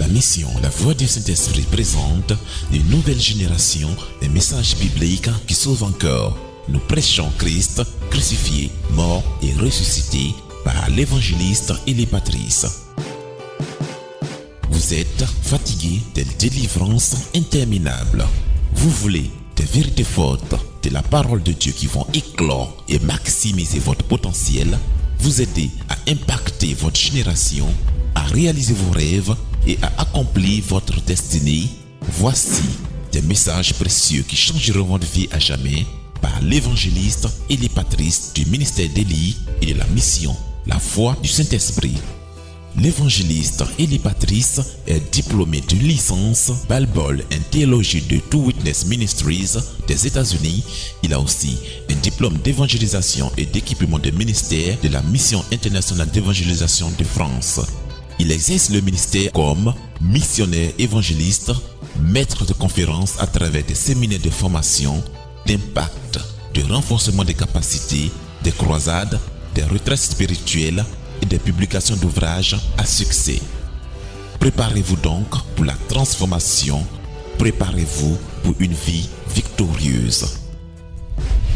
La mission La Voix du Saint-Esprit présente une nouvelle génération de messages bibliques qui sauvent encore. Nous prêchons Christ crucifié, mort et ressuscité par l'évangéliste Élie Patrice. Vous êtes fatigué de délivrances interminables. Vous voulez des vérités fortes de la parole de Dieu qui vont éclore et maximiser votre potentiel, vous aider à impacter votre génération, à réaliser vos rêves et à accomplir votre destinée. Voici des messages précieux qui changeront votre vie à jamais par l'évangéliste Élie Patrice du ministère d'Élie et de la mission La Voix du Saint-Esprit. L'évangéliste Élie Patrice est diplômé d'une licence Bible and Theology de Two Witness Ministries des États-Unis. Il a aussi un diplôme d'évangélisation et d'équipement de ministère de la Mission internationale d'évangélisation de France. Il exerce le ministère comme missionnaire évangéliste, maître de conférences à travers des séminaires de formation, d'impact, de renforcement des capacités, des croisades, des retraites spirituelles et des publications d'ouvrages à succès. Préparez-vous donc pour la transformation, préparez-vous pour une vie victorieuse.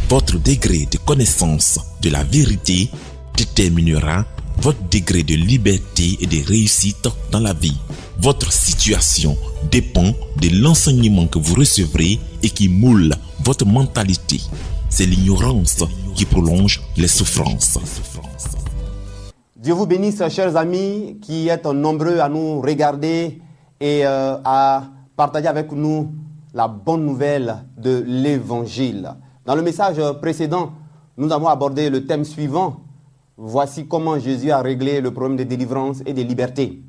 Votre degré de connaissance de la vérité déterminera votre degré de liberté et de réussite dans la vie. Votre situation dépend de l'enseignement que vous recevrez et qui moule votre mentalité. C'est l'ignorance qui prolonge les souffrances. Dieu vous bénisse, chers amis, qui êtes nombreux à nous regarder et à partager avec nous la bonne nouvelle de l'Évangile. Dans le message précédent, nous avons abordé le thème suivant. Voici comment Jésus a réglé le problème de délivrance et de liberté.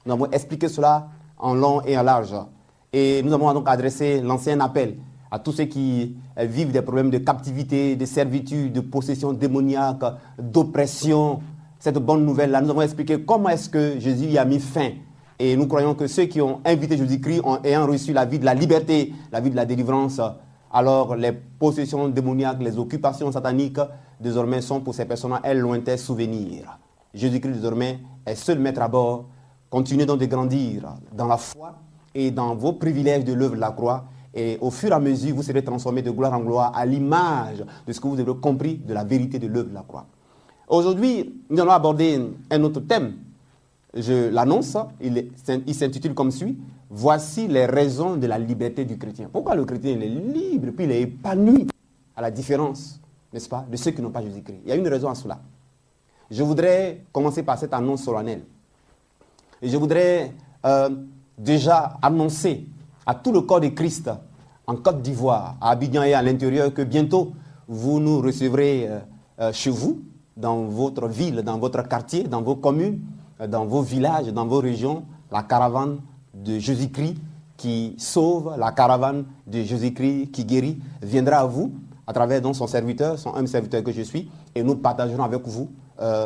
Nous avons expliqué cela en long et en large. Et nous avons donc adressé l'ancien appel à tous ceux qui vivent des problèmes de captivité, de servitude, de possession démoniaque, d'oppression. Cette bonne nouvelle-là, nous avons expliqué comment est-ce que Jésus y a mis fin. Et nous croyons que ceux qui ont invité Jésus-Christ, ayant reçu la vie de la liberté, la vie de la délivrance, alors les possessions démoniaques, les occupations sataniques, désormais sont pour ces personnes un lointain souvenir. Jésus-Christ désormais est seul maître à bord. Continuez donc de grandir dans la foi et dans vos privilèges de l'œuvre de la croix. Et au fur et à mesure, vous serez transformés de gloire en gloire à l'image de ce que vous avez compris de la vérité de l'œuvre de la croix. Aujourd'hui, nous allons aborder un autre thème. Je l'annonce, il s'intitule comme suit. Voici les raisons de la liberté du chrétien. Pourquoi le chrétien il est libre puis il est épanoui à la différence, n'est-ce pas, de ceux qui n'ont pas Jésus-Christ. Il y a une raison à cela. Je voudrais commencer par cette annonce solennelle. Et je voudrais déjà annoncer à tout le corps de Christ en Côte d'Ivoire, à Abidjan et à l'intérieur, que bientôt vous nous recevrez chez vous, dans votre ville, dans votre quartier, dans vos communes, dans vos villages, dans vos régions, la caravane de Jésus-Christ qui sauve, la caravane de Jésus-Christ qui guérit, viendra à vous à travers donc son serviteur, son humble serviteur que je suis, et nous partagerons avec vous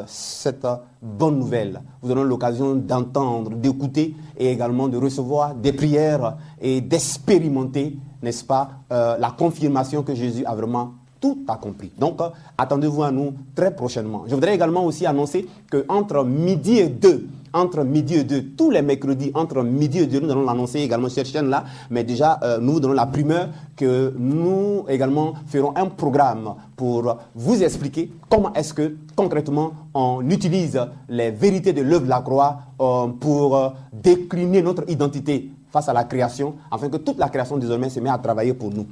cette bonne nouvelle. Vous aurez l'occasion d'entendre, d'écouter et également de recevoir des prières et d'expérimenter, n'est-ce pas, la confirmation que Jésus a vraiment tout accompli. Donc, attendez-vous à nous très prochainement. Je voudrais également aussi annoncer qu'entre midi et 2, tous les mercredis, entre midi et 2, nous allons l'annoncer également sur cette chaîne-là, mais déjà, nous vous donnons la primeur que nous également ferons un programme pour vous expliquer comment est-ce que, concrètement, on utilise les vérités de l'œuvre de la croix pour décliner notre identité face à la création, afin que toute la création désormais se mette à travailler pour nous.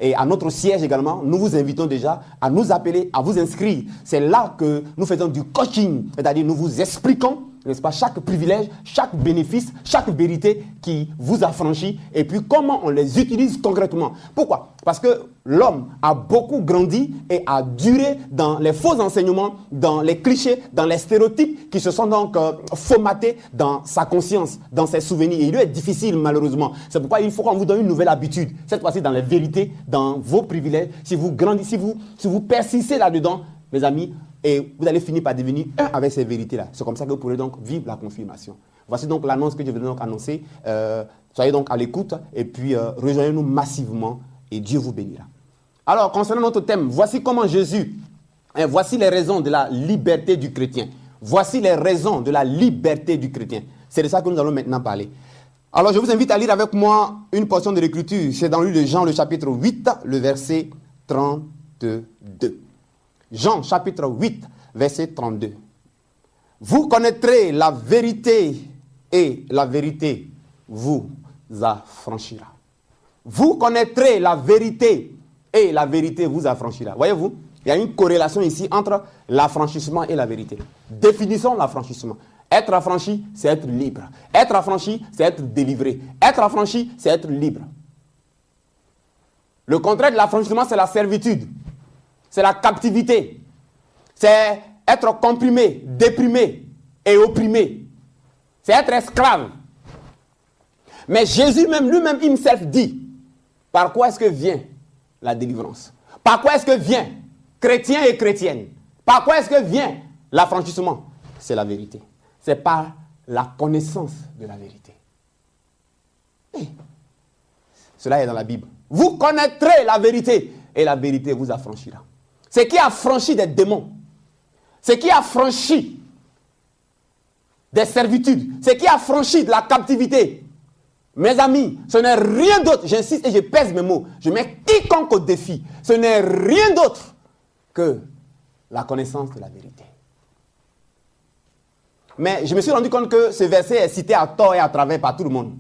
Et à notre siège également, nous vous invitons déjà à nous appeler, à vous inscrire. C'est là que nous faisons du coaching, c'est-à-dire nous vous expliquons, n'est-ce pas, chaque privilège, chaque bénéfice, chaque vérité qui vous affranchit et puis comment on les utilise concrètement. Pourquoi ? Parce que l'homme a beaucoup grandi et a duré dans les faux enseignements, dans les clichés, dans les stéréotypes qui se sont donc formatés dans sa conscience, dans ses souvenirs. Et il lui est difficile malheureusement. C'est pourquoi il faut qu'on vous donne une nouvelle habitude. Cette fois-ci dans les vérités, dans vos privilèges. Si vous grandissez, si vous persistez là-dedans, mes amis, et vous allez finir par devenir un avec ces vérités-là. C'est comme ça que vous pourrez donc vivre la confirmation. Voici donc l'annonce que je vais donc annoncer. Soyez donc à l'écoute et puis rejoignez-nous massivement et Dieu vous bénira. Alors, concernant notre thème, voici comment Jésus, voici les raisons de la liberté du chrétien. Voici les raisons de la liberté du chrétien. C'est de ça que nous allons maintenant parler. Alors, je vous invite à lire avec moi une portion de l'Écriture. C'est dans le livre de Jean, le chapitre 8, le verset 32. Jean, chapitre 8, verset 32. Vous connaîtrez la vérité et la vérité vous affranchira. Vous connaîtrez la vérité et la vérité vous affranchira. Voyez-vous, il y a une corrélation ici entre l'affranchissement et la vérité. Définissons l'affranchissement. Être affranchi, c'est être libre. Être affranchi, c'est être délivré. Être affranchi, c'est être libre. Le contraire de l'affranchissement, c'est la servitude. C'est la captivité. C'est être comprimé, déprimé et opprimé. C'est être esclave. Mais Jésus même, lui-même, himself dit, par quoi est-ce que vient la délivrance? Par quoi est-ce que vient chrétien et chrétienne? Par quoi est-ce que vient l'affranchissement? C'est la vérité. C'est par la connaissance de la vérité. Et cela est dans la Bible. Vous connaîtrez la vérité et la vérité vous affranchira. Ce qui a franchi des démons, ce qui a franchi des servitudes, ce qui a franchi de la captivité, mes amis, ce n'est rien d'autre, j'insiste et je pèse mes mots, je mets quiconque au défi, ce n'est rien d'autre que la connaissance de la vérité. Mais je me suis rendu compte que ce verset est cité à tort et à travers par tout le monde.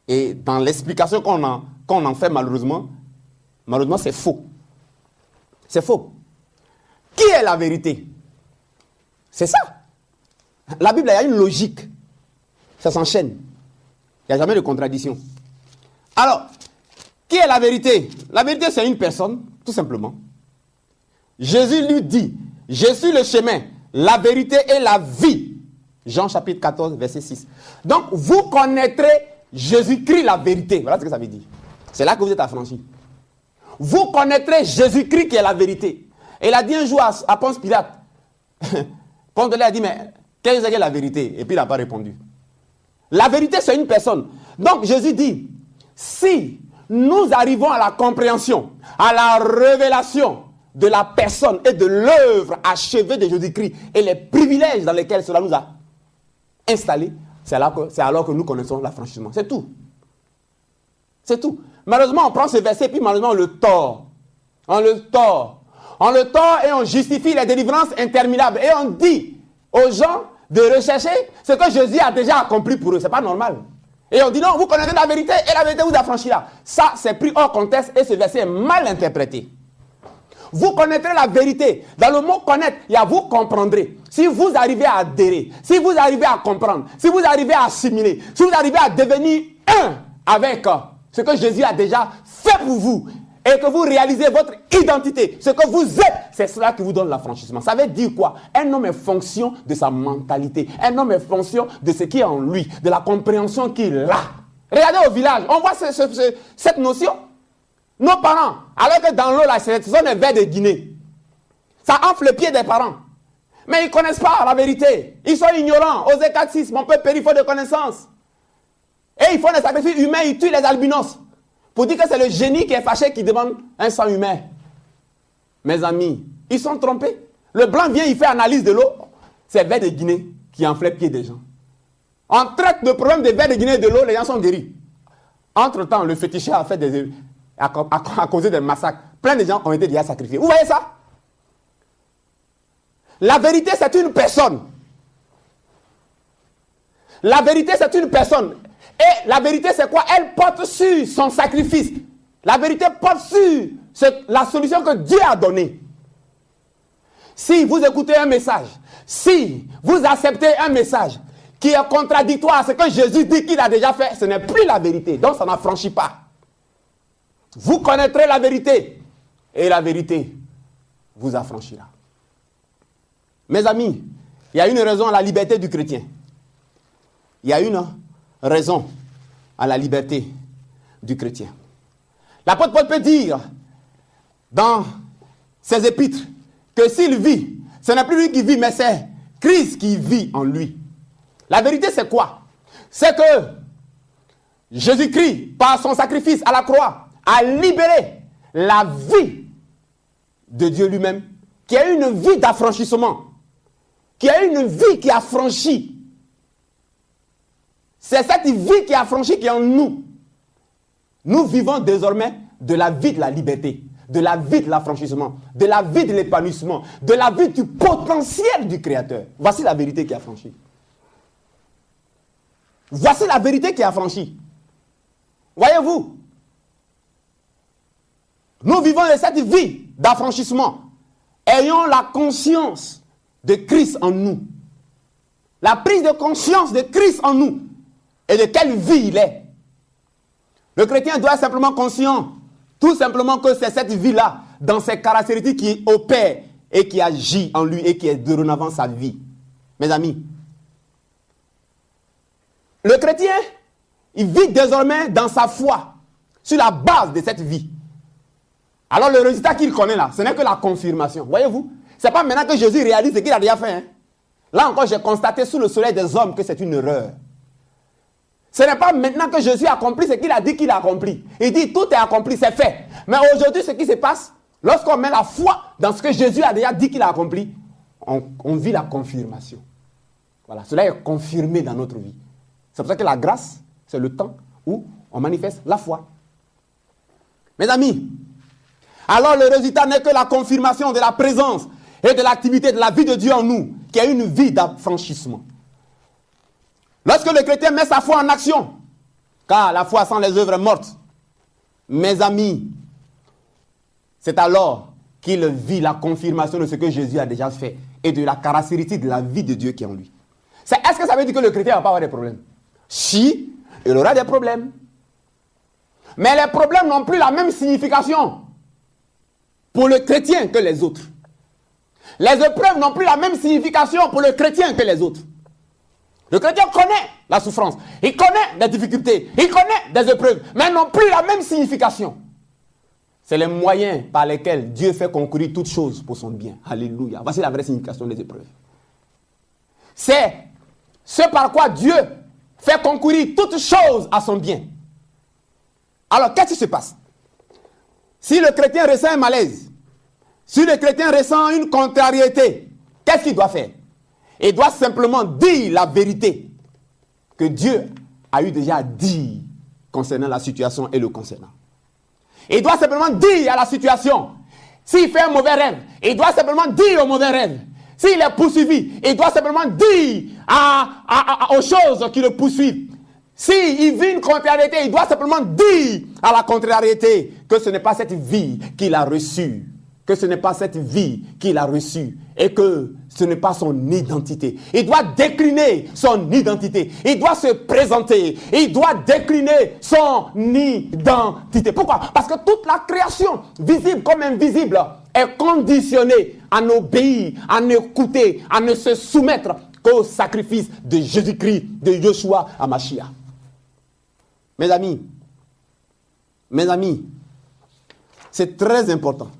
Et dans l'explication qu'on en fait malheureusement, c'est faux. C'est faux. Qui est la vérité? C'est ça. La Bible, il y a une logique. Ça s'enchaîne. Il n'y a jamais de contradiction. Alors, qui est la vérité? La vérité, c'est une personne, tout simplement. Jésus lui dit, je suis le chemin, la vérité et la vie. Jean chapitre 14, verset 6. Donc, vous connaîtrez Jésus-Christ la vérité. Voilà ce que ça veut dire. C'est là que vous êtes affranchis. Vous connaîtrez Jésus-Christ qui est la vérité. Et il a dit un jour à Ponce Pilate. Ponce Pilate a dit, mais qu'est-ce que c'est la vérité? Et puis il n'a pas répondu. La vérité, c'est une personne. Donc Jésus dit, si nous arrivons à la compréhension, à la révélation de la personne et de l'œuvre achevée de Jésus-Christ et les privilèges dans lesquels cela nous a installés, c'est alors que nous connaissons l'affranchissement. C'est tout. C'est tout. Malheureusement, on prend ce verset et puis malheureusement on le tord. On le tord et on justifie les délivrances interminables. Et on dit aux gens de rechercher ce que Jésus a déjà accompli pour eux. Ce n'est pas normal. Et on dit non, vous connaissez la vérité et la vérité vous affranchira. Ça, c'est pris hors contexte et ce verset est mal interprété. Vous connaîtrez la vérité. Dans le mot connaître, il y a vous comprendrez. Si vous arrivez à adhérer, si vous arrivez à comprendre, si vous arrivez à assimiler, si vous arrivez à devenir un avec ce que Jésus a déjà fait pour vous et que vous réalisez votre identité, ce que vous êtes, c'est cela qui vous donne l'affranchissement. Ça veut dire quoi? Un homme est fonction de sa mentalité. Un homme est fonction de ce qui est en lui, de la compréhension qu'il a. Regardez au village, on voit cette notion. Nos parents, alors que dans l'eau, là, ce sont des vers de Guinée. Ça enfle le pied des parents. Mais ils ne connaissent pas la vérité. Ils sont ignorants. Osée 4-6, mon peuple périt faute de connaissance. Et ils font des sacrifices humains, ils tuent les albinos. Pour dire que c'est le génie qui est fâché qui demande un sang humain. Mes amis, ils sont trompés. Le blanc vient, il fait analyse de l'eau. C'est vers de Guinée qui enfle le pied des gens. On traite le problème des vers de Guinée et de l'eau, les gens sont guéris. Entre-temps, le féticheur a fait a causé des massacres. Plein de gens ont été déjà sacrifiés. Vous voyez ça? La vérité, c'est une personne. La vérité, c'est une personne. Et la vérité, c'est quoi? Elle porte sur son sacrifice. La vérité porte sur la solution que Dieu a donnée. Si vous écoutez un message, si vous acceptez un message qui est contradictoire à ce que Jésus dit qu'il a déjà fait, ce n'est plus la vérité. Donc, ça n'affranchit pas. Vous connaîtrez la vérité et la vérité vous affranchira. Mes amis, il y a une raison à la liberté du chrétien. Il y a une raison à la liberté du chrétien. L'apôtre Paul peut dire dans ses épîtres que s'il vit, ce n'est plus lui qui vit, mais c'est Christ qui vit en lui. La vérité, c'est quoi? C'est que Jésus-Christ, par son sacrifice à la croix, a libéré la vie de Dieu lui-même, qui a une vie d'affranchissement, qui a une vie qui affranchit C'est cette vie qui est affranchie qui est en nous. Nous vivons désormais de la vie de la liberté, de la vie de l'affranchissement, de la vie de l'épanouissement, de la vie du potentiel du Créateur. Voici la vérité qui est affranchie. Voici la vérité qui est affranchie. Voyez-vous, nous vivons de cette vie d'affranchissement. Ayons la conscience de Christ en nous. La prise de conscience de Christ en nous. Et de quelle vie il est. Le chrétien doit être simplement conscient, tout simplement que c'est cette vie-là, dans ses caractéristiques, qui opère et qui agit en lui et qui est dorénavant sa vie. Mes amis, le chrétien, il vit désormais dans sa foi, sur la base de cette vie. Alors le résultat qu'il connaît là, ce n'est que la confirmation. Voyez-vous, ce n'est pas maintenant que Jésus réalise ce qu'il a déjà fait. Hein. Là encore, j'ai constaté sous le soleil des hommes que c'est une erreur. Ce n'est pas maintenant que Jésus accomplit ce qu'il a dit qu'il a accompli. Il dit tout est accompli, c'est fait. Mais aujourd'hui, ce qui se passe, lorsqu'on met la foi dans ce que Jésus a déjà dit qu'il a accompli, on vit la confirmation. Voilà, cela est confirmé dans notre vie. C'est pour ça que la grâce, c'est le temps où on manifeste la foi. Mes amis, alors le résultat n'est que la confirmation de la présence et de l'activité de la vie de Dieu en nous, qui est une vie d'affranchissement. Lorsque le chrétien met sa foi en action, car la foi sans les œuvres est morte, mes amis, c'est alors qu'il vit la confirmation de ce que Jésus a déjà fait et de la caractéristique de la vie de Dieu qui est en lui. Est-ce que ça veut dire que le chrétien ne va pas avoir des problèmes? Si, il aura des problèmes. Mais les problèmes n'ont plus la même signification pour le chrétien que les autres. Les épreuves n'ont plus la même signification pour le chrétien que les autres. Le chrétien connaît la souffrance, il connaît des difficultés, il connaît des épreuves, mais elles n'ont plus la même signification. C'est les moyens par lesquels Dieu fait concourir toutes choses pour son bien. Alléluia. Voici la vraie signification des épreuves. C'est ce par quoi Dieu fait concourir toutes choses à son bien. Alors, qu'est-ce qui se passe? Si le chrétien ressent un malaise, si le chrétien ressent une contrariété, qu'est-ce qu'il doit faire? Il doit simplement dire la vérité que Dieu a eu déjà dit concernant la situation et le concernant. Il doit simplement dire à la situation, s'il fait un mauvais rêve, il doit simplement dire au mauvais rêve. S'il est poursuivi, il doit simplement dire aux choses qui le poursuivent. S'il vit une contrariété, il doit simplement dire à la contrariété que ce n'est pas cette vie qu'il a reçue. Que ce n'est pas cette vie qu'il a reçue et que ce n'est pas son identité. Il doit décliner son identité. Il doit se présenter. Il doit décliner son identité. Pourquoi? Parce que toute la création, visible comme invisible, est conditionnée à n'obéir, à n'écouter, à ne se soumettre qu'au sacrifice de Jésus-Christ, de Yeshua à Mashiach. Mes amis, c'est très important.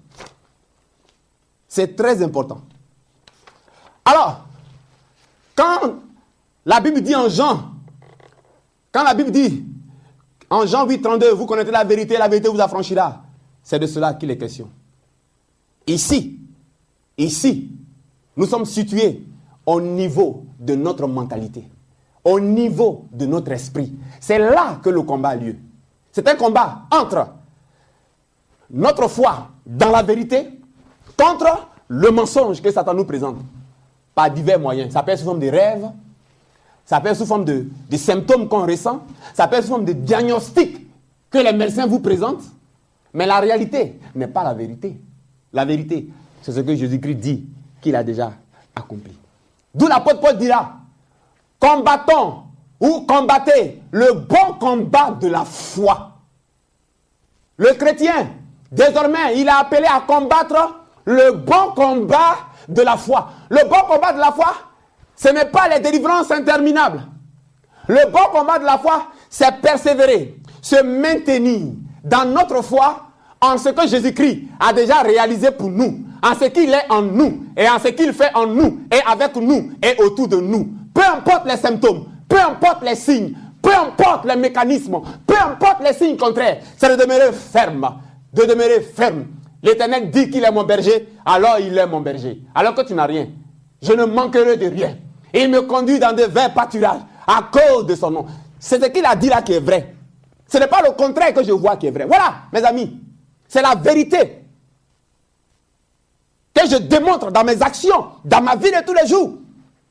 C'est très important. Alors, quand la Bible dit en Jean, en Jean 8,32, vous connaissez la vérité vous affranchira. C'est de cela qu'il est question. Ici, nous sommes situés au niveau de notre mentalité, au niveau de notre esprit. C'est là que le combat a lieu. C'est un combat entre notre foi dans la vérité contre le mensonge que Satan nous présente par divers moyens. Ça peut être sous forme de rêves, ça peut être sous forme de symptômes qu'on ressent, ça peut être sous forme de diagnostics que les médecins vous présentent. Mais la réalité n'est pas la vérité. La vérité, c'est ce que Jésus-Christ dit qu'il a déjà accompli. D'où l'apôtre Paul dira, combattons ou combattez le bon combat de la foi. Le chrétien, désormais, il est appelé à combattre le bon combat de la foi. Le bon combat de la foi, ce n'est pas les délivrances interminables. Le bon combat de la foi, c'est persévérer, se maintenir dans notre foi en ce que Jésus-Christ a déjà réalisé pour nous, en ce qu'il est en nous, et en ce qu'il fait en nous, et avec nous, et autour de nous. Peu importe les symptômes, peu importe les signes, peu importe les mécanismes, peu importe les signes contraires, c'est de demeurer ferme, de demeurer ferme. L'Éternel dit qu'il est mon berger, alors il est mon berger. Alors que tu n'as rien, je ne manquerai de rien. Il me conduit dans de verts pâturages à cause de son nom. c'est ce qu'il a dit là qui est vrai. Ce n'est pas le contraire que je vois qui est vrai. Voilà, mes amis, c'est la vérité que je démontre dans mes actions, dans ma vie de tous les jours.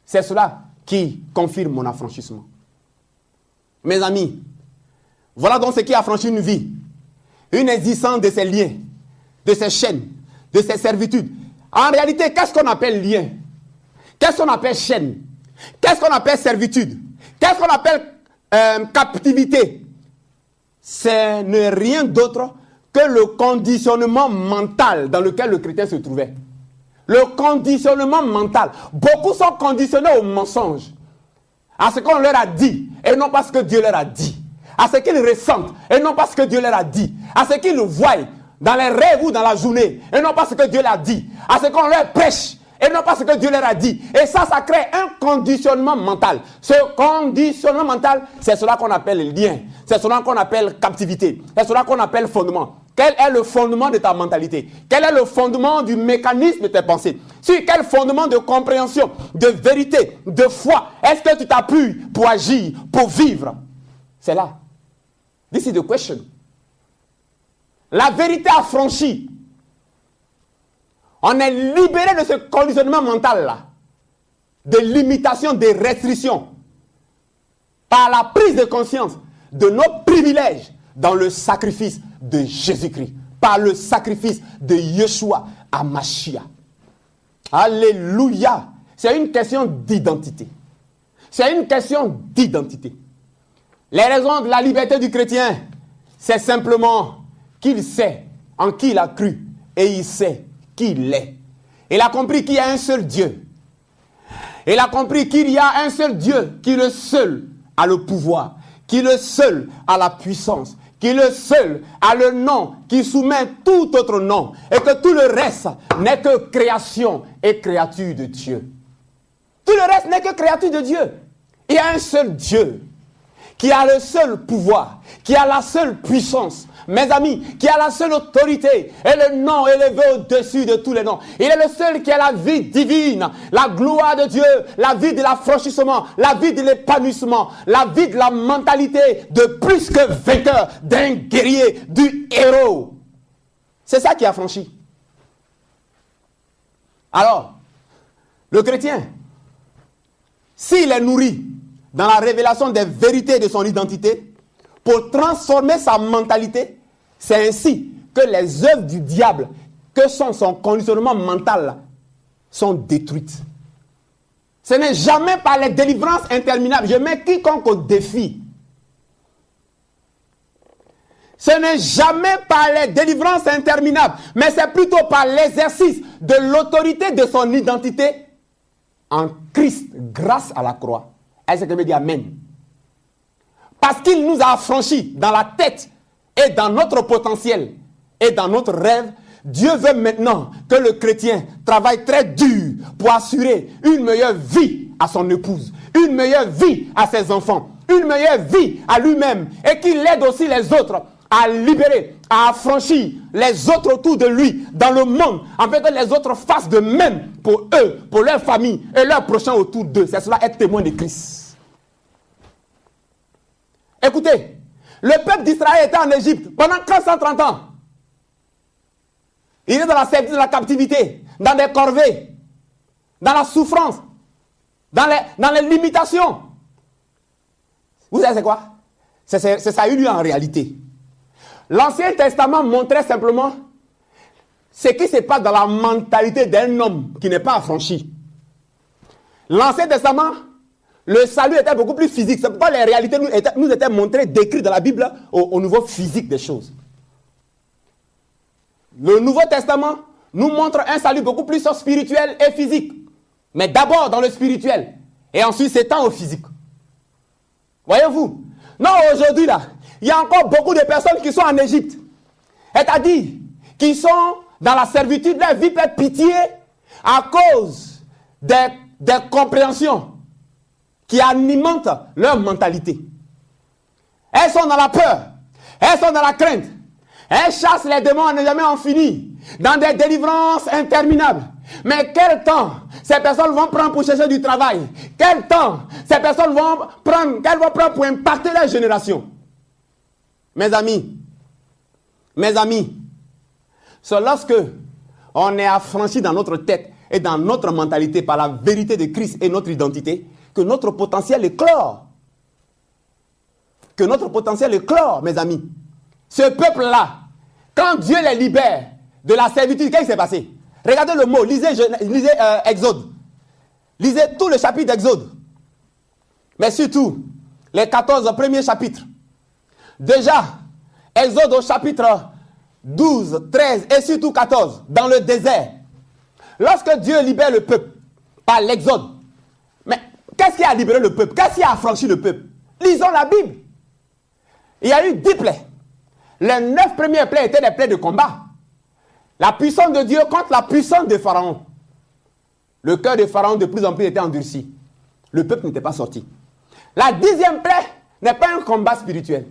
C'est cela qui confirme mon affranchissement. Mes amis, voilà donc ce qui affranchit une vie. Une existence de ces liens, de ces chaînes, de ces servitudes. En réalité, qu'est-ce qu'on appelle lien? Qu'est-ce qu'on appelle chaîne? Qu'est-ce qu'on appelle servitude? Qu'est-ce qu'on appelle captivité? Ce n'est rien d'autre que le conditionnement mental dans lequel le chrétien se trouvait. Le conditionnement mental. Beaucoup sont conditionnés au mensonge, à ce qu'on leur a dit, et non pas ce que Dieu leur a dit. À ce qu'ils ressentent, et non pas ce que Dieu leur a dit. À ce qu'ils voient dans les rêves ou dans la journée, et non pas ce que Dieu leur a dit. À ce qu'on leur prêche, et non pas ce que Dieu leur a dit. Et ça crée un conditionnement mental. Ce conditionnement mental, c'est cela qu'on appelle lien. C'est cela qu'on appelle captivité. C'est cela qu'on appelle fondement. Quel est le fondement de ta mentalité? Quel est le fondement du mécanisme de tes pensées? Sur quel fondement de compréhension, de vérité, de foi est-ce que tu t'appuies pour agir, pour vivre? C'est là. This is the question. La vérité affranchie. On est libéré de ce conditionnement mental-là, de limitation, de restrictions, par la prise de conscience de nos privilèges dans le sacrifice de Jésus-Christ, par le sacrifice de Yeshua HaMashiach. Alléluia! C'est une question d'identité. C'est une question d'identité. Les raisons de la liberté du chrétien, c'est simplement qu'il sait en qui il a cru et il sait qui il est. Il a compris qu'il y a un seul Dieu. Il a compris qu'il y a un seul Dieu qui le seul a le pouvoir, qui le seul a la puissance, qui le seul a le nom qui soumet tout autre nom et que tout le reste n'est que création et créature de Dieu. Tout le reste n'est que créature de Dieu. Il y a un seul Dieu qui a le seul pouvoir, qui a la seule puissance, mes amis, qui a la seule autorité et le nom élevé au-dessus de tous les noms. Il est le seul qui a la vie divine, la gloire de Dieu, la vie de l'affranchissement, la vie de l'épanouissement, la vie de la mentalité de plus que vainqueur, d'un guerrier, du héros. C'est ça qui affranchit. Alors, le chrétien, s'il est nourri dans la révélation des vérités de son identité, pour transformer sa mentalité, c'est ainsi que les œuvres du diable, que sont son conditionnement mental, sont détruites. Ce n'est jamais par les délivrances interminables. Je mets quiconque au défi. Ce n'est jamais par les délivrances interminables, mais c'est plutôt par l'exercice de l'autorité de son identité en Christ, grâce à la croix. Est-ce que je me dis amen? Parce qu'il nous a affranchis dans la tête et dans notre potentiel et dans notre rêve. Dieu veut maintenant que le chrétien travaille très dur pour assurer une meilleure vie à son épouse, une meilleure vie à ses enfants, une meilleure vie à lui-même et qu'il aide aussi les autres à libérer, à affranchir les autres autour de lui dans le monde, afin que les autres fassent de même pour eux, pour leur famille et leurs prochains autour d'eux. C'est cela être témoin de Christ. Écoutez, le peuple d'Israël était en Égypte pendant 430 ans. Il est dans la servitude, de la captivité, dans des corvées, dans la souffrance, dans les limitations. Vous savez c'est quoi? C'est ça a eu lieu en réalité. L'Ancien Testament montrait simplement ce qui se passe dans la mentalité d'un homme qui n'est pas affranchi. L'Ancien Testament, le salut était beaucoup plus physique. C'est pourquoi les réalités nous étaient montrées, décrites dans la Bible au niveau physique des choses. Le Nouveau Testament nous montre un salut beaucoup plus spirituel et physique. Mais d'abord dans le spirituel. Et ensuite s'étend au physique. Voyez-vous? Non, aujourd'hui là, il y a encore beaucoup de personnes qui sont en Égypte. C'est-à-dire, qui sont dans la servitude, leur vie peut être pitié à cause des compréhensions qui alimentent leur mentalité. Elles sont dans la peur, elles sont dans la crainte, elles chassent les démons à ne jamais en finir, dans des délivrances interminables. Mais quel temps ces personnes vont prendre pour chercher du travail? Quel temps ces personnes vont prendre pour impacter leur génération? Mes amis, c'est lorsque on est affranchi dans notre tête et dans notre mentalité par la vérité de Christ et notre identité, que notre potentiel éclore. Que notre potentiel éclore, mes amis. Ce peuple-là, quand Dieu les libère de la servitude, qu'est-ce qui s'est passé? Regardez le mot, lisez Exode. Lisez tout le chapitre d'Exode. Mais surtout, les 14 premiers chapitres. Déjà, Exode au chapitre 12, 13 et surtout 14, dans le désert. Lorsque Dieu libère le peuple par l'Exode, mais qu'est-ce qui a libéré le peuple? Qu'est-ce qui a affranchi le peuple? Lisons la Bible. Il y a eu 10 plaies. Les 9 premières plaies étaient des plaies de combat. La puissance de Dieu contre la puissance de Pharaon. Le cœur de Pharaon de plus en plus était endurci. Le peuple n'était pas sorti. La 10e plaie n'est pas un combat spirituel.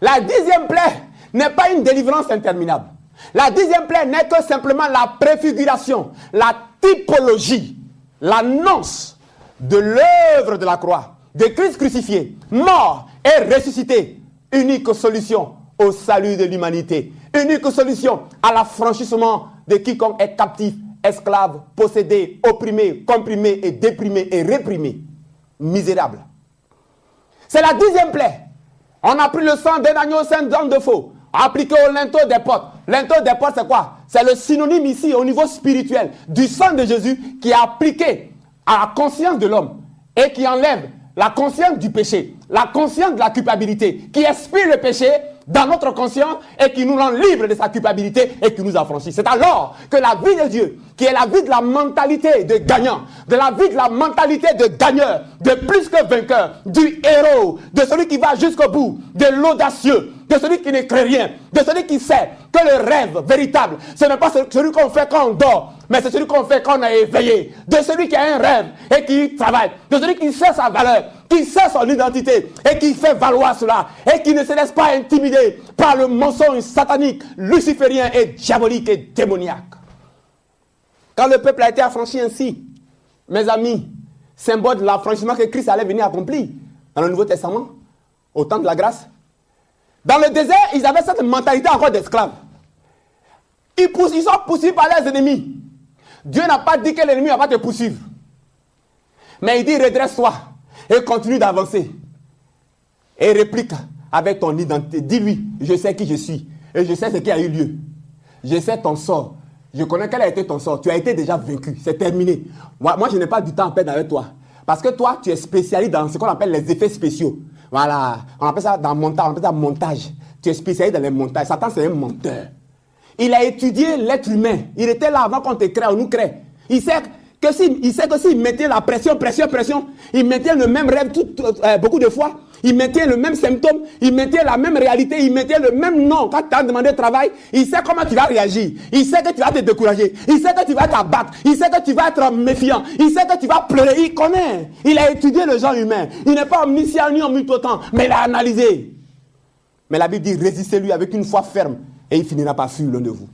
La 10e plaie n'est pas une délivrance interminable. La 10e plaie n'est que simplement la préfiguration, la typologie, l'annonce de l'œuvre de la croix, de Christ crucifié, mort et ressuscité. Unique solution au salut de l'humanité. Unique solution à l'affranchissement de quiconque est captif, esclave, possédé, opprimé, comprimé et déprimé et réprimé. Misérable. C'est la 10e plaie. On a pris le sang d'un agneau, 5 ans de faux, appliqué au linteau des portes. Linteau des portes, c'est quoi? C'est le synonyme ici, au niveau spirituel, du sang de Jésus qui est appliqué à la conscience de l'homme et qui enlève la conscience du péché, la conscience de la culpabilité, qui expire le péché dans notre conscience et qui nous rend libres de sa culpabilité et qui nous affranchit. C'est alors que la vie de Dieu, qui est la vie de la mentalité de gagnant, de la vie de la mentalité de gagneur, de plus que vainqueur, du héros, de celui qui va jusqu'au bout, de l'audacieux, de celui qui ne crée rien, de celui qui sait que le rêve véritable, ce n'est pas celui qu'on fait quand on dort, mais c'est celui qu'on fait quand on est éveillé, de celui qui a un rêve et qui travaille, de celui qui sait sa valeur, qui sait son identité et qui fait valoir cela et qui ne se laisse pas intimider par le mensonge satanique, luciférien et diabolique et démoniaque. Quand le peuple a été affranchi ainsi, mes amis, symbole de l'affranchissement que Christ allait venir accomplir dans le Nouveau Testament, au temps de la grâce, dans le désert, ils avaient cette mentalité encore d'esclaves. Ils sont poursuivis par leurs ennemis. Dieu n'a pas dit que l'ennemi va pas te poursuivre. Mais il dit redresse-toi et continue d'avancer. Et réplique avec ton identité. Dis-lui, je sais qui je suis et je sais ce qui a eu lieu. Je sais ton sort. Je connais quel a été ton sort. Tu as été déjà vaincu. C'est terminé. Moi, je n'ai pas du temps à perdre avec toi. Parce que toi, tu es spécialiste dans ce qu'on appelle les effets spéciaux. Voilà. On appelle ça dans montage. On appelle ça montage. Tu es spécialiste dans les montages. Satan, c'est un menteur. Il a étudié l'être humain. Il était là avant qu'on te crée, on nous crée. Il sait que s'il mettait la pression, il mettait le même rêve beaucoup de fois, il mettait le même symptôme, il mettait la même réalité, il mettait le même nom. Quand tu as demandé travail, il sait comment tu vas réagir. Il sait que tu vas te décourager. Il sait que tu vas t'abattre. Il sait que tu vas être méfiant. Il sait que tu vas pleurer. Il connaît. Il a étudié le genre humain. Il n'est pas omniscient ni omnipotent, mais il a analysé. Mais la Bible dit, résistez-lui avec une foi ferme et il finira par fuir l'un de vous.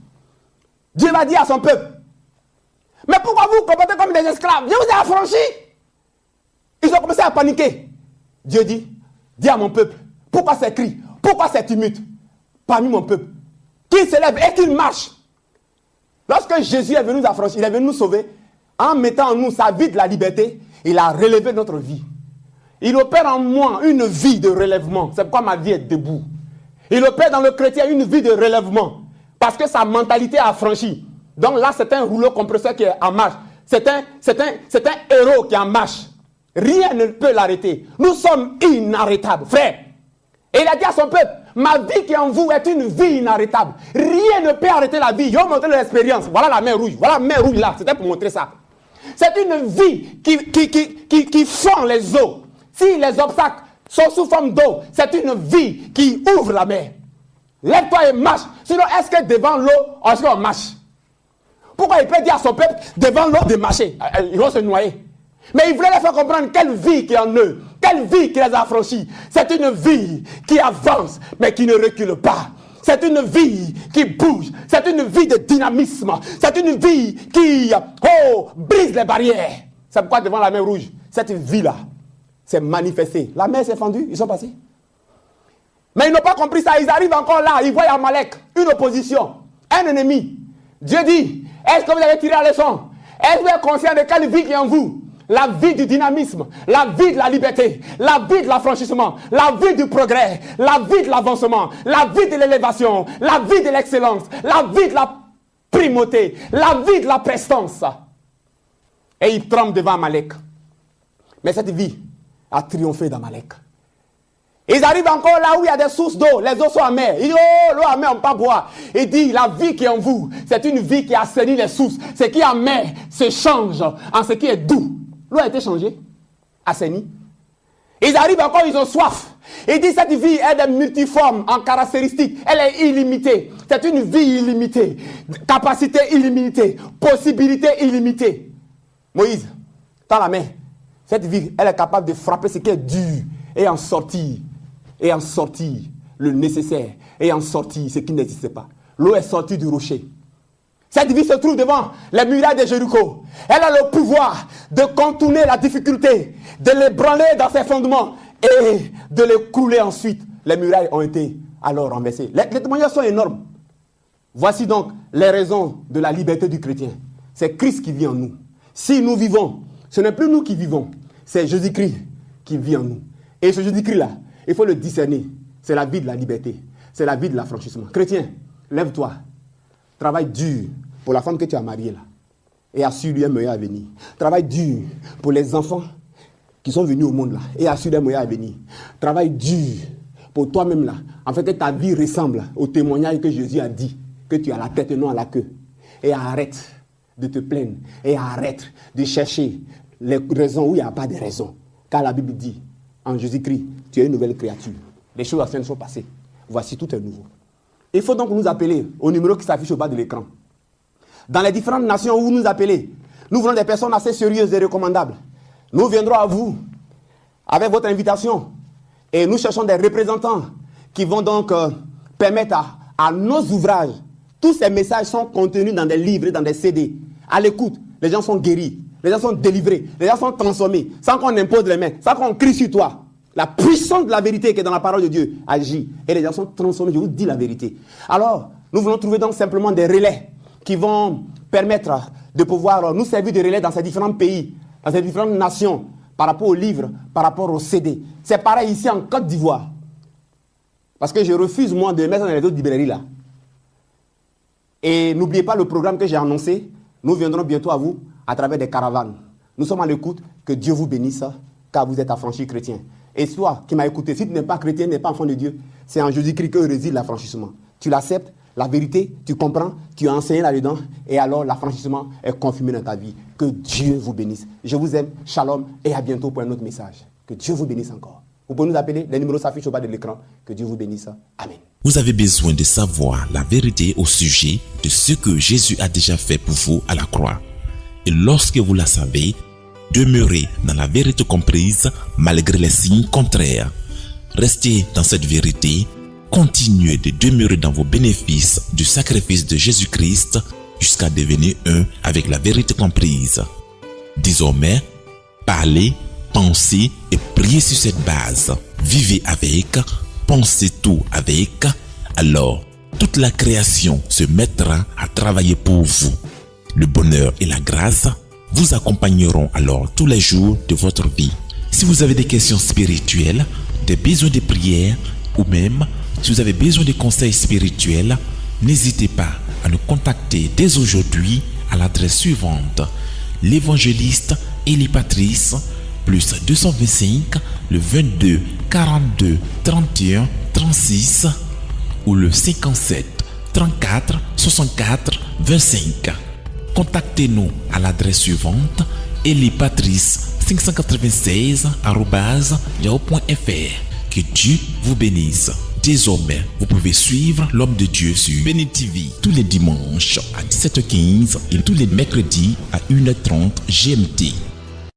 Dieu va dire à son peuple, mais pourquoi vous vous comportez comme des esclaves? Dieu vous a affranchis. Ils ont commencé à paniquer. Dieu dit, dis à mon peuple, pourquoi ces cris? Pourquoi ces tumulte parmi mon peuple? Qu'il se lève et qu'il marche. Lorsque Jésus est venu nous affranchir, il est venu nous sauver, en mettant en nous sa vie de la liberté, il a relevé notre vie. Il opère en moi une vie de relèvement. C'est pourquoi ma vie est debout. Il opère dans le chrétien une vie de relèvement. Parce que sa mentalité a affranchi. Donc là, c'est un rouleau compresseur qui est en marche. C'est un héros qui est en marche. Rien ne peut l'arrêter. Nous sommes inarrêtables, frère. Et il a dit à son peuple, ma vie qui est en vous est une vie inarrêtable. Rien ne peut arrêter la vie. Ils ont montré l'expérience. Voilà la mer rouge. Voilà la mer rouge là. C'était pour montrer ça. C'est une vie qui fend les eaux. Si les obstacles sont sous forme d'eau, c'est une vie qui ouvre la mer. Lève-toi et marche. Sinon, est-ce que devant l'eau, est-ce qu'on marche? Pourquoi il peut dire à son peuple, devant l'eau, de marcher? Ils vont se noyer. Mais il voulait leur faire comprendre quelle vie qui est en eux. Quelle vie qui les a affranchis. C'est une vie qui avance, mais qui ne recule pas. c'est une vie qui bouge, c'est une vie de dynamisme, c'est une vie qui brise les barrières. C'est pourquoi devant la mer Rouge, cette vie-là s'est manifestée. La mer s'est fendue, ils sont passés. Mais ils n'ont pas compris ça, ils arrivent encore là, ils voient Amalek, une opposition, un ennemi. Dieu dit, est-ce que vous avez tiré la leçon? Est-ce que vous êtes conscient de quelle vie qui est en vous? La vie du dynamisme, la vie de la liberté, la vie de l'affranchissement, la vie du progrès, la vie de l'avancement, la vie de l'élévation, la vie de l'excellence, la vie de la primauté, la vie de la prestance. Et ils tremblent devant Amalek. Mais cette vie a triomphé d'Amalek. Ils arrivent encore là où il y a des sources d'eau. Les eaux sont amères. Ils disent, oh, l'eau amère, on ne peut pas boire. Il dit, la vie qui est en vous, c'est une vie qui assainit les sources. Ce qui est amer se change en ce qui est doux. L'eau a été changée, assainie. Ils arrivent encore, ils ont soif. Il dit, cette vie est multiforme en caractéristiques. Elle est illimitée. C'est une vie illimitée. Capacité illimitée. Possibilité illimitée. Moïse, tends la main. Cette vie, elle est capable de frapper ce qui est dur et en sortir. Et en sortir le nécessaire. Et en sortir ce qui n'existait pas. L'eau est sortie du rocher. Cette vie se trouve devant les murailles de Jéricho. Elle a le pouvoir de contourner la difficulté, de l'ébranler dans ses fondements et de les couler ensuite. Les murailles ont été alors renversées. Les témoignages sont énormes. Voici donc les raisons de la liberté du chrétien. C'est Christ qui vit en nous. Si nous vivons, ce n'est plus nous qui vivons, c'est Jésus-Christ qui vit en nous. Et ce Jésus-Christ-là, il faut le discerner. C'est la vie de la liberté. C'est la vie de l'affranchissement. Chrétien, lève-toi. Travaille dur pour la femme que tu as mariée là. Et assure-lui un meilleur avenir. Travaille dur pour les enfants qui sont venus au monde là. Et assure-lui un meilleur avenir. Travaille dur pour toi-même là. Afin que ta vie ressemble au témoignage que Jésus a dit. Que tu as la tête et non à la queue. Et arrête de te plaindre. Et arrête de chercher les raisons où il n'y a pas de raison. Car la Bible dit, en Jésus-Christ, tu es une nouvelle créature. Les choses anciennes sont passées. Voici tout est nouveau. Il faut donc nous appeler au numéro qui s'affiche au bas de l'écran. Dans les différentes nations où vous nous appelez, nous voulons des personnes assez sérieuses et recommandables. Nous viendrons à vous avec votre invitation et nous cherchons des représentants qui vont donc permettre à nos ouvrages. Tous ces messages sont contenus dans des livres et dans des CD. À l'écoute, les gens sont guéris, les gens sont délivrés, les gens sont transformés, sans qu'on impose les mains, sans qu'on crie sur toi. La puissance de la vérité qui est dans la parole de Dieu agit et les gens sont transformés. Je vous dis la vérité. Alors, nous voulons trouver donc simplement des relais qui vont permettre de pouvoir nous servir de relais dans ces différents pays, dans ces différentes nations, par rapport aux livres, par rapport aux CD. C'est pareil ici en Côte d'Ivoire. Parce que je refuse, moi, de mettre dans les autres librairies là. Et n'oubliez pas le programme que j'ai annoncé. Nous viendrons bientôt à vous à travers des caravanes. Nous sommes à l'écoute. Que Dieu vous bénisse, car vous êtes affranchis chrétiens. Et toi qui m'as écouté, si tu n'es pas chrétien, tu n'es pas enfant de Dieu, c'est en Jésus-Christ que réside l'affranchissement. Tu l'acceptes, la vérité, tu comprends, tu as enseigné là-dedans, et alors l'affranchissement est confirmé dans ta vie. Que Dieu vous bénisse. Je vous aime, shalom, et à bientôt pour un autre message. Que Dieu vous bénisse encore. Vous pouvez nous appeler, les numéros s'affichent au bas de l'écran. Que Dieu vous bénisse. Amen. Vous avez besoin de savoir la vérité au sujet de ce que Jésus a déjà fait pour vous à la croix. Et lorsque vous la savez, demeurez dans la vérité comprise malgré les signes contraires. Restez dans cette vérité. Continuez de demeurer dans vos bénéfices du sacrifice de Jésus-Christ jusqu'à devenir un avec la vérité comprise. Désormais, parlez, pensez et priez sur cette base. Vivez avec, pensez tout avec. Alors, toute la création se mettra à travailler pour vous. Le bonheur et la grâce vous accompagneront alors tous les jours de votre vie. Si vous avez des questions spirituelles, des besoins de prière ou même si vous avez besoin de conseils spirituels, n'hésitez pas à nous contacter dès aujourd'hui à l'adresse suivante: l'évangéliste Eli Patrice, plus 225 le 22 42 31 36 ou le 57 34 64 25. Contactez-nous à l'adresse suivante: elipatrice596@yahoo.fr. Que Dieu vous bénisse. Désormais, vous pouvez suivre l'homme de Dieu sur Béni TV tous les dimanches à 17h15 et tous les mercredis à 1h30 GMT.